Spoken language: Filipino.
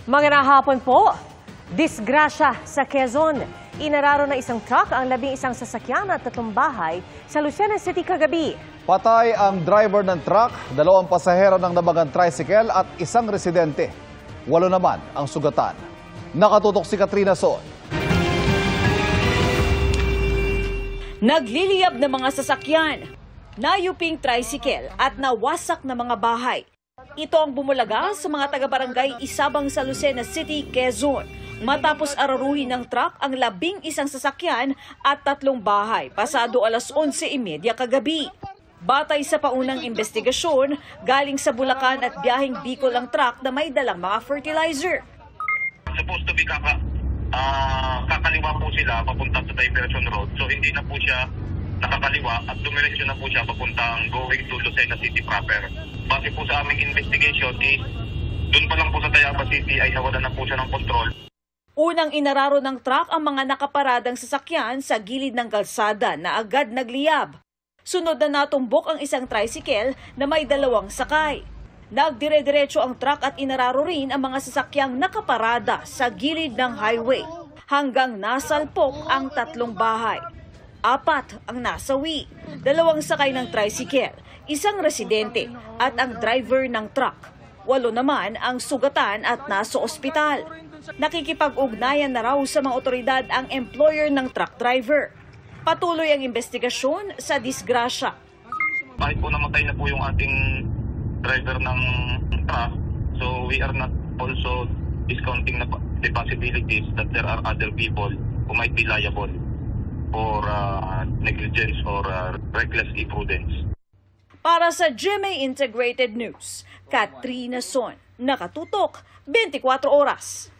Magandang hapon po. Disgrasya sa Quezon. Inararo na isang truck ang 11 sasakyan at 3 bahay sa Lucena City kagabi. Patay ang driver ng truck, 2 pasahero ng nabagang tricycle at 1 residente. 8 naman ang sugatan. Nakatutok si Katrina Son. Nagliliyab na mga sasakyan, nayuping tricycle at nawasak na mga bahay. Ito ang bumulaga sa mga taga-barangay Isabang sa Lucena City, Quezon. Matapos araruhin ng truck ang 11 sasakyan at 3 bahay pasado alas 11:30 kagabi. Batay sa paunang investigasyon, galing sa Bulacan at biyaheng Bicol ang truck na may dalang mga fertilizer. Supposed to be kakaliwa po sila papunta sa Diversion Road. So hindi na po siya nakakaliwa at dumiretso na po siya papuntang going to Lucena City proper. Base po sa aming investigation is doon pa lang po sa Tayaba City ay nawalan na po siya ng kontrol. Unang inararo ng truck ang mga nakaparadang sasakyan sa gilid ng kalsada na agad nagliyab. Sunod na natumbok ang isang tricycle na may 2 sakay. Nagdire-diretso ang truck at inararo rin ang mga sasakyang nakaparada sa gilid ng highway hanggang nasalpok ang 3 bahay. 4 ang nasawi, 2 sakay ng tricycle, 1 residente at ang driver ng truck. 8 naman ang sugatan at nasa ospital. Nakikipag-ugnayan na raw sa mga otoridad ang employer ng truck driver. Patuloy ang investigasyon sa disgrasya. Kahit po namatay na po yung ating driver ng truck, so we are not also discounting the possibilities that there are other people who might be liable for negligence or reckless imprudence. Para sa GMA Integrated News, Katrina Son, nakatutok 24 oras.